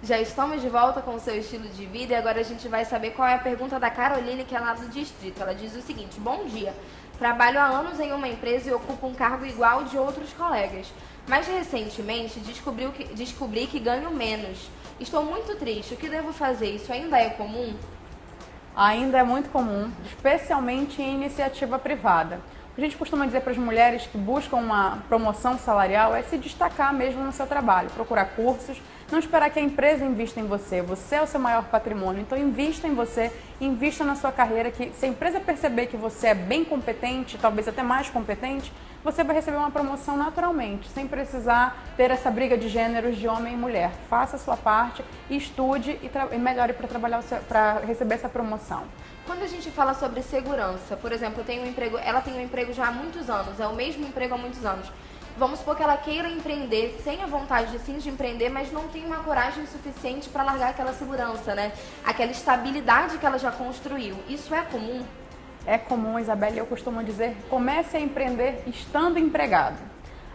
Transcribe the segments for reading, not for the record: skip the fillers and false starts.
Já estamos de volta com o seu estilo de vida e agora a gente vai saber qual é a pergunta da Caroline, que é lá do distrito. Ela diz o seguinte: bom dia, trabalho há anos em uma empresa e ocupo um cargo igual de outros colegas, mas recentemente descobri que ganho menos. Estou muito triste, o que devo fazer? Isso ainda é comum? Ainda é muito comum, especialmente em iniciativa privada. O que a gente costuma dizer para as mulheres que buscam uma promoção salarial é se destacar mesmo no seu trabalho, procurar cursos, não esperar que a empresa invista em você. Você é o seu maior patrimônio, então invista em você, invista na sua carreira, que se a empresa perceber que você é bem competente, talvez até mais competente, você vai receber uma promoção naturalmente, sem precisar ter essa briga de gêneros de homem e mulher. Faça a sua parte, estude e melhore para trabalhar, para receber essa promoção. Quando a gente fala sobre segurança, por exemplo, ela tem um emprego já há muitos anos, é o mesmo emprego há muitos anos. Vamos supor que ela queira empreender, tenha vontade sim de empreender, mas não tem uma coragem suficiente para largar aquela segurança, né? Aquela estabilidade que ela já construiu. Isso é comum? É comum, Isabelle, eu costumo dizer, comece a empreender estando empregado.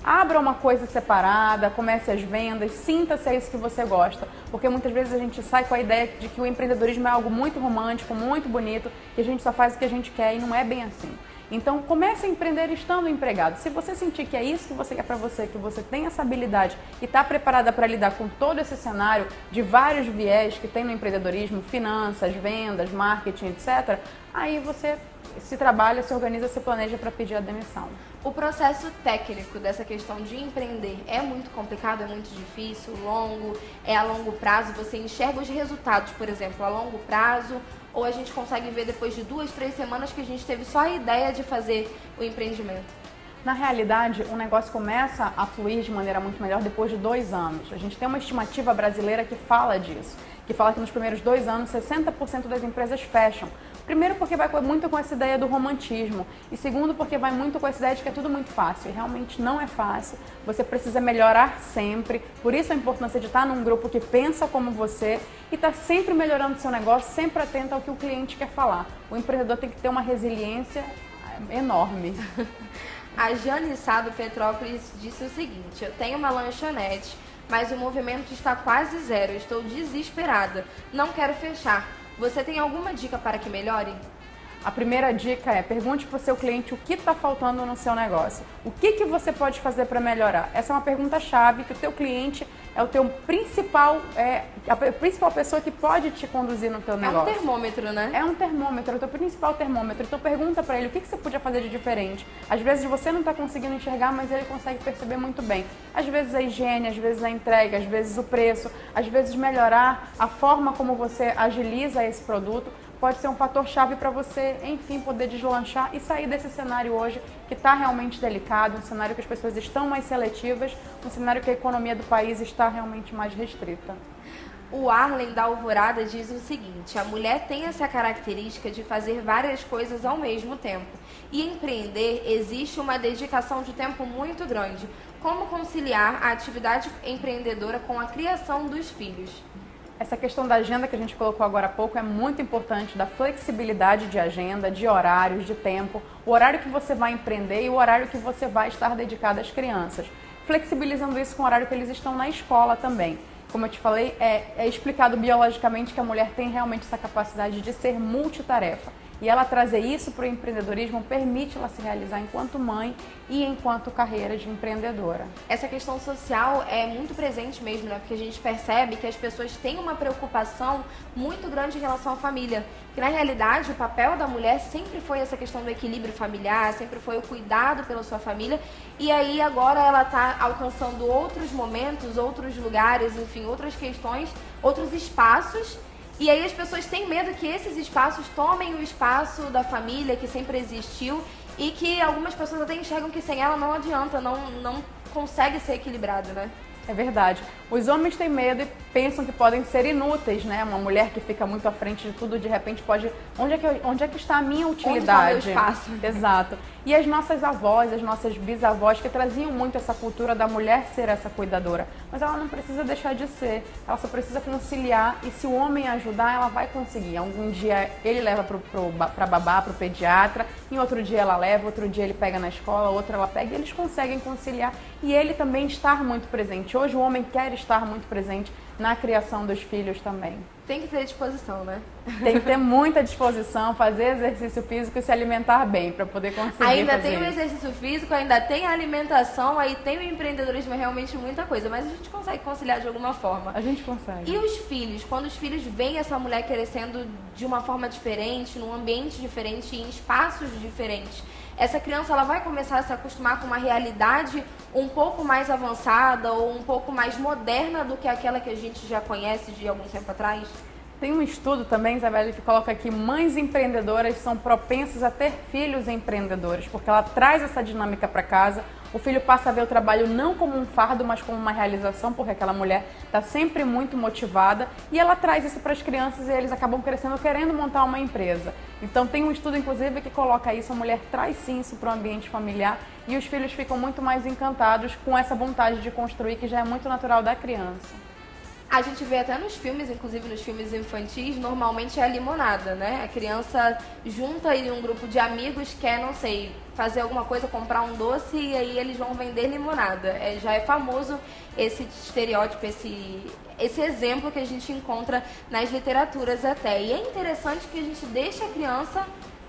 Abra uma coisa separada, comece as vendas, sinta-se a isso que você gosta. Porque muitas vezes a gente sai com a ideia de que o empreendedorismo é algo muito romântico, muito bonito, que a gente só faz o que a gente quer e não é bem assim. Então comece a empreender estando empregado. Se você sentir que é isso que você quer para você, que você tem essa habilidade e está preparada para lidar com todo esse cenário de vários viés que tem no empreendedorismo, finanças, vendas, marketing, etc., aí você se trabalha, se organiza, se planeja para pedir a demissão. O processo técnico dessa questão de empreender é muito complicado, é muito difícil, longo, é a longo prazo? Você enxerga os resultados, por exemplo, a longo prazo? Ou a gente consegue ver depois de 2, 3 semanas que a gente teve só a ideia de fazer o empreendimento? Na realidade, o negócio começa a fluir de maneira muito melhor depois de 2 anos. A gente tem uma estimativa brasileira que fala disso, que fala que nos primeiros 2 anos 60% das empresas fecham. Primeiro porque vai muito com essa ideia do romantismo e segundo porque vai muito com essa ideia de que é tudo muito fácil e realmente não é fácil. Você precisa melhorar sempre, por isso a importância de estar num grupo que pensa como você e está sempre melhorando o seu negócio, sempre atento ao que o cliente quer falar. O empreendedor tem que ter uma resiliência enorme. A Jane Sá do Petrópolis disse o seguinte: eu tenho uma lanchonete, mas o movimento está quase zero, estou desesperada, não quero fechar. Você tem alguma dica para que melhore? A primeira dica é: pergunte para o seu cliente o que está faltando no seu negócio. O que você pode fazer para melhorar? Essa é uma pergunta-chave que o teu cliente é o teu a principal pessoa que pode te conduzir no teu negócio. É um termômetro, né? É um termômetro, é o teu principal termômetro. Então pergunta para ele o que você podia fazer de diferente. Às vezes você não está conseguindo enxergar, mas ele consegue perceber muito bem. Às vezes a higiene, às vezes a entrega, às vezes o preço, às vezes melhorar a forma como você agiliza esse produto pode ser um fator-chave para você, enfim, poder deslanchar e sair desse cenário hoje que está realmente delicado, um cenário que as pessoas estão mais seletivas, um cenário que a economia do país está realmente mais restrita. O Arlen da Alvorada diz o seguinte: a mulher tem essa característica de fazer várias coisas ao mesmo tempo. E empreender existe uma dedicação de tempo muito grande. Como conciliar a atividade empreendedora com a criação dos filhos? Essa questão da agenda que a gente colocou agora há pouco é muito importante, da flexibilidade de agenda, de horários, de tempo, o horário que você vai empreender e o horário que você vai estar dedicado às crianças. Flexibilizando isso com o horário que eles estão na escola também. Como eu te falei, é explicado biologicamente que a mulher tem realmente essa capacidade de ser multitarefa. E ela trazer isso para o empreendedorismo permite ela se realizar enquanto mãe e enquanto carreira de empreendedora. Essa questão social é muito presente mesmo, né? Porque a gente percebe que as pessoas têm uma preocupação muito grande em relação à família. Que na realidade o papel da mulher sempre foi essa questão do equilíbrio familiar, sempre foi o cuidado pela sua família. E aí agora ela está alcançando outros momentos, outros lugares, enfim, outras questões, outros espaços. E aí as pessoas têm medo que esses espaços tomem o espaço da família que sempre existiu e que algumas pessoas até enxergam que sem ela não adianta, não consegue ser equilibrado, né? É verdade. Os homens têm medo pensam que podem ser inúteis, né? Uma mulher que fica muito à frente de tudo, de repente pode... Onde é que está a minha utilidade? Onde está o meu espaço? Exato. E as nossas avós, as nossas bisavós, que traziam muito essa cultura da mulher ser essa cuidadora. Mas ela não precisa deixar de ser. Ela só precisa conciliar e se o homem ajudar, ela vai conseguir. Algum dia ele leva para babá, para o pediatra, em outro dia ela leva, outro dia ele pega na escola, outro ela pega e eles conseguem conciliar. E ele também estar muito presente. Hoje o homem quer estar muito presente na criação dos filhos também. Tem que ter disposição, né? Tem que ter muita disposição, fazer exercício físico e se alimentar bem para poder conseguir ainda fazer tem o exercício físico, ainda tem a alimentação, aí tem o empreendedorismo, é realmente muita coisa. Mas a gente consegue conciliar de alguma forma. A gente consegue. E os filhos? Quando os filhos veem essa mulher crescendo de uma forma diferente, num ambiente diferente, em espaços diferentes, essa criança ela vai começar a se acostumar com uma realidade um pouco mais avançada ou um pouco mais moderna do que aquela que a gente já conhece de algum tempo atrás? Tem um estudo também, Isabela, que coloca aqui mães empreendedoras são propensas a ter filhos empreendedores, porque ela traz essa dinâmica para casa. O filho passa a ver o trabalho não como um fardo, mas como uma realização, porque aquela mulher está sempre muito motivada e ela traz isso para as crianças e eles acabam crescendo querendo montar uma empresa. Então tem um estudo, inclusive, que coloca isso, a mulher traz sim isso para o ambiente familiar e os filhos ficam muito mais encantados com essa vontade de construir, que já é muito natural da criança. A gente vê até nos filmes, inclusive nos filmes infantis, normalmente é a limonada, né? A criança junta aí um grupo de amigos, quer, não sei, fazer alguma coisa, comprar um doce e aí eles vão vender limonada. Já é famoso esse estereótipo, esse exemplo que a gente encontra nas literaturas até. E é interessante que a gente deixe a criança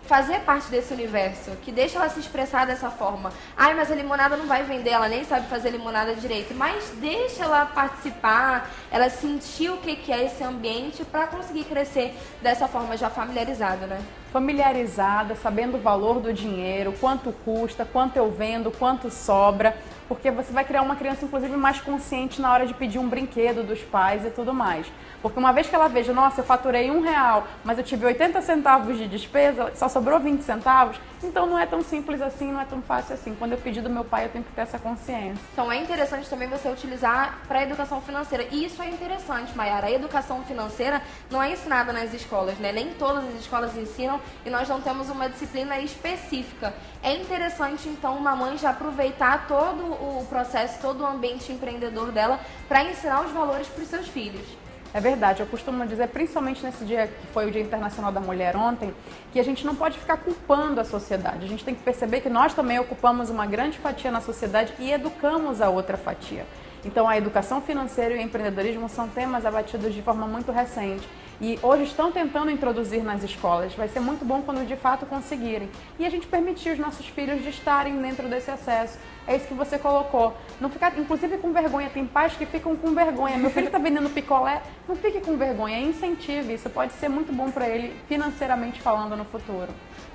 fazer parte desse universo, que deixa ela se expressar dessa forma. Ai, mas a limonada não vai vender, ela nem sabe fazer limonada direito. Mas deixa ela participar, ela sentir o que é esse ambiente para conseguir crescer dessa forma já familiarizada, né? Familiarizada, sabendo o valor do dinheiro, quanto custa, quanto eu vendo, quanto sobra, porque você vai criar uma criança, inclusive, mais consciente na hora de pedir um brinquedo dos pais e tudo mais. Porque uma vez que ela veja, nossa, eu faturei R$1, mas eu tive 80 centavos de despesa, só sobrou 20 centavos, então não é tão simples assim, não é tão fácil assim. Quando eu pedir do meu pai, eu tenho que ter essa consciência. Então é interessante também você utilizar para a educação financeira. E isso é interessante, Mayara. A educação financeira não é ensinada nas escolas, né? Nem todas as escolas ensinam e nós não temos uma disciplina específica. É interessante, então, uma mãe já aproveitar todo o processo, todo o ambiente empreendedor dela para ensinar os valores para os seus filhos. É verdade, eu costumo dizer, principalmente nesse dia que foi o Dia Internacional da Mulher ontem, que a gente não pode ficar culpando a sociedade. A gente tem que perceber que nós também ocupamos uma grande fatia na sociedade e educamos a outra fatia. Então, a educação financeira e o empreendedorismo são temas abatidos de forma muito recente. E hoje estão tentando introduzir nas escolas. Vai ser muito bom quando de fato conseguirem. E a gente permitir os nossos filhos de estarem dentro desse acesso. É isso que você colocou. Não ficar, inclusive, com vergonha. Tem pais que ficam com vergonha. Meu filho está vendendo picolé. Não fique com vergonha. Incentive. Isso pode ser muito bom para ele, financeiramente falando, no futuro.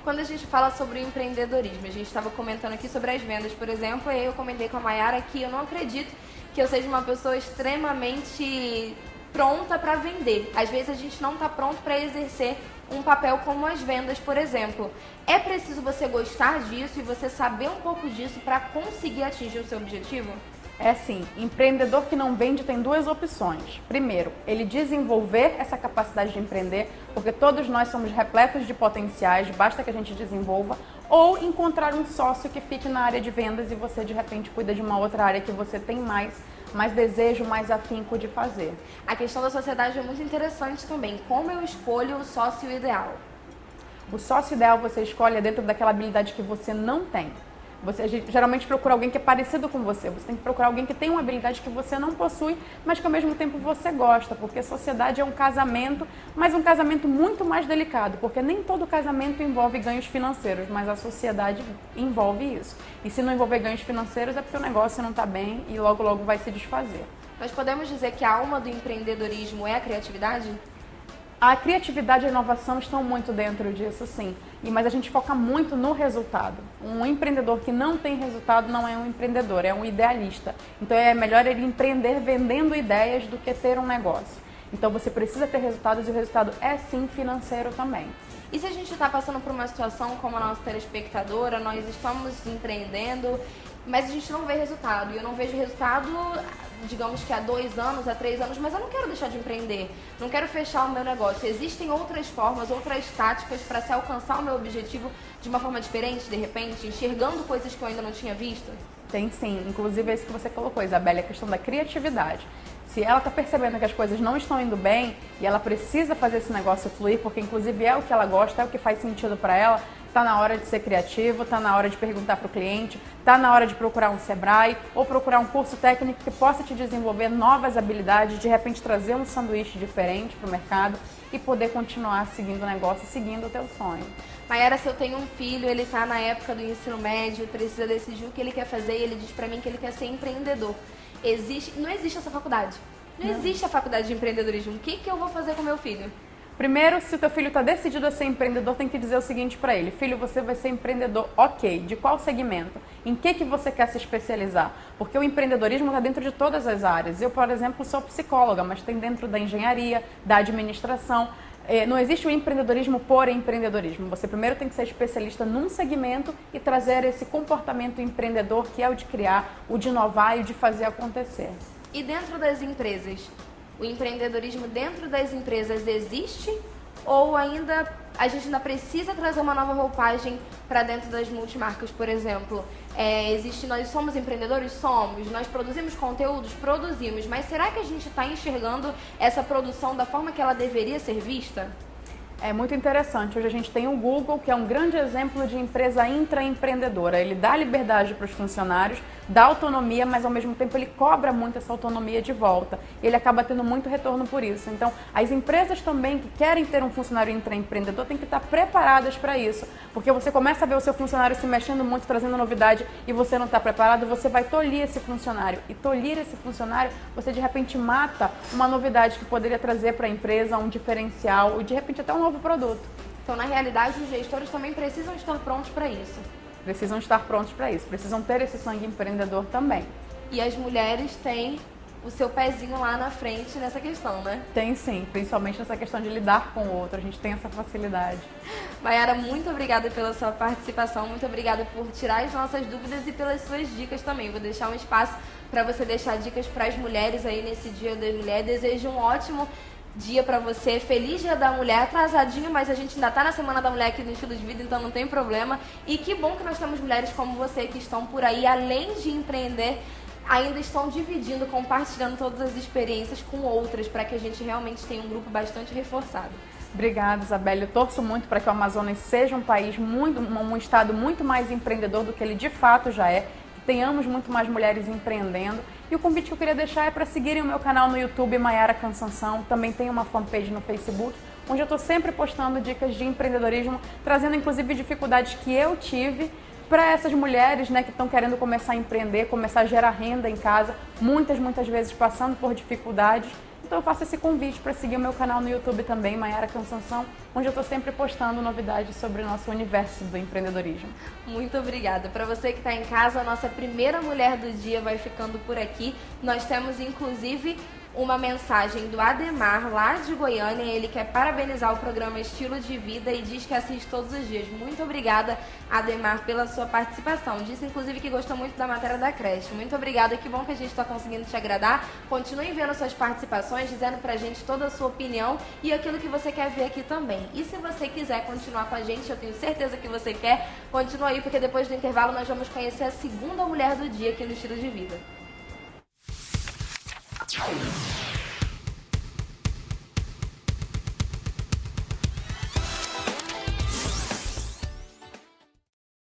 Quando a gente fala sobre o empreendedorismo, a gente estava comentando aqui sobre as vendas, por exemplo, e eu comentei com a Mayara que eu não acredito que eu seja uma pessoa extremamente pronta para vender. Às vezes a gente não está pronto para exercer um papel como as vendas, por exemplo. É preciso você gostar disso e você saber um pouco disso para conseguir atingir o seu objetivo? É assim, empreendedor que não vende tem duas opções. Primeiro, ele desenvolver essa capacidade de empreender, porque todos nós somos repletos de potenciais, basta que a gente desenvolva, ou encontrar um sócio que fique na área de vendas e você de repente cuida de uma outra área que você tem mais desejo, mais afinco de fazer. A questão da sociedade é muito interessante também. Como eu escolho o sócio ideal? O sócio ideal você escolhe dentro daquela habilidade que você não tem. Você geralmente procura alguém que é parecido com você. Você tem que procurar alguém que tem uma habilidade que você não possui, mas que ao mesmo tempo você gosta, porque a sociedade é um casamento, mas um casamento muito mais delicado, porque nem todo casamento envolve ganhos financeiros, mas a sociedade envolve isso. E se não envolver ganhos financeiros é porque o negócio não está bem e logo logo vai se desfazer. Nós podemos dizer que a alma do empreendedorismo é a criatividade? A criatividade e a inovação estão muito dentro disso, sim. Mas a gente foca muito no resultado. Um empreendedor que não tem resultado não é um empreendedor, é um idealista. Então é melhor ele empreender vendendo ideias do que ter um negócio. Então você precisa ter resultados e o resultado é sim financeiro também. E se a gente está passando por uma situação como a nossa telespectadora, nós estamos empreendendo, mas a gente não vê resultado. E eu não vejo resultado digamos que há 2 anos, há 3 anos, mas eu não quero deixar de empreender, não quero fechar o meu negócio. Existem outras formas, outras táticas para se alcançar o meu objetivo de uma forma diferente, de repente, enxergando coisas que eu ainda não tinha visto? Tem sim, inclusive é isso que você colocou, Isabelle, a questão da criatividade. Se ela está percebendo que as coisas não estão indo bem e ela precisa fazer esse negócio fluir, porque inclusive é o que ela gosta, é o que faz sentido para ela, está na hora de ser criativo, está na hora de perguntar para o cliente, está na hora de procurar um Sebrae ou procurar um curso técnico que possa te desenvolver novas habilidades, de repente trazer um sanduíche diferente para o mercado e poder continuar seguindo o negócio, seguindo o teu sonho. Mayara, se eu tenho um filho, ele está na época do ensino médio, precisa decidir o que ele quer fazer e ele diz para mim que ele quer ser empreendedor. Não existe essa faculdade. Não existe a faculdade de empreendedorismo. O que eu vou fazer com meu filho? Primeiro, se o teu filho está decidido a ser empreendedor, tem que dizer o seguinte para ele: filho, você vai ser empreendedor, ok, de qual segmento? Em que você quer se especializar? Porque o empreendedorismo está dentro de todas as áreas. Eu, por exemplo, sou psicóloga, mas tem dentro da engenharia, da administração. Não existe o empreendedorismo por empreendedorismo. Você primeiro tem que ser especialista num segmento e trazer esse comportamento empreendedor, que é o de criar, o de inovar e o de fazer acontecer. E dentro das empresas? O empreendedorismo dentro das empresas existe? Ou ainda a gente ainda precisa trazer uma nova roupagem para dentro das multimarcas, por exemplo? Nós somos empreendedores? Somos. Nós produzimos conteúdos? Produzimos. Mas será que a gente está enxergando essa produção da forma que ela deveria ser vista? É muito interessante. Hoje a gente tem o Google, que é um grande exemplo de empresa intraempreendedora. Ele dá liberdade para os funcionários, dá autonomia, mas ao mesmo tempo ele cobra muito essa autonomia de volta. E ele acaba tendo muito retorno por isso. Então, as empresas também que querem ter um funcionário intraempreendedor têm que estar preparadas para isso. Porque você começa a ver o seu funcionário se mexendo muito, trazendo novidade, e você não está preparado, você vai tolir esse funcionário. E tolir esse funcionário, você de repente mata uma novidade que poderia trazer para a empresa um diferencial, ou de repente até um novo produto. Então, na realidade, os gestores também precisam estar prontos para isso. Precisam estar prontos para isso, precisam ter esse sangue empreendedor também. E as mulheres têm o seu pezinho lá na frente nessa questão, né? Tem sim, principalmente nessa questão de lidar com o outro, a gente tem essa facilidade. Mayara, muito obrigada pela sua participação, muito obrigada por tirar as nossas dúvidas e pelas suas dicas também. Vou deixar um espaço para você deixar dicas para as mulheres aí nesse Dia da Mulher. Desejo um ótimo dia pra você, feliz Dia da Mulher, atrasadinho, mas a gente ainda tá na Semana da Mulher aqui no Estilo de Vida, então não tem problema. E que bom que nós temos mulheres como você que estão por aí, além de empreender, ainda estão dividindo, compartilhando todas as experiências com outras, para que a gente realmente tenha um grupo bastante reforçado. Obrigada, Isabelle. Eu torço muito para que o Amazonas seja um país um estado muito mais empreendedor do que ele de fato já é. Tenhamos muito mais mulheres empreendendo. E o convite que eu queria deixar é para seguirem o meu canal no YouTube, Mayara Cansanção. Também tem uma fanpage no Facebook, onde eu estou sempre postando dicas de empreendedorismo, trazendo inclusive dificuldades que eu tive para essas mulheres, né, que estão querendo começar a empreender, começar a gerar renda em casa, muitas vezes passando por dificuldades. Então eu faço esse convite para seguir o meu canal no YouTube também, Mayara Cansanção, onde eu estou sempre postando novidades sobre o nosso universo do empreendedorismo. Muito obrigada. Para você que está em casa, a nossa primeira mulher do dia vai ficando por aqui. Nós temos inclusive uma mensagem do Ademar, lá de Goiânia. Ele quer parabenizar o programa Estilo de Vida e diz que assiste todos os dias. Muito obrigada, Ademar, pela sua participação. Disse, inclusive, que gostou muito da matéria da creche. Muito obrigada, que bom que a gente está conseguindo te agradar. Continue enviando suas participações, dizendo pra gente toda a sua opinião e aquilo que você quer ver aqui também. E se você quiser continuar com a gente, eu tenho certeza que você quer, continua aí, porque depois do intervalo nós vamos conhecer a segunda mulher do dia aqui no Estilo de Vida.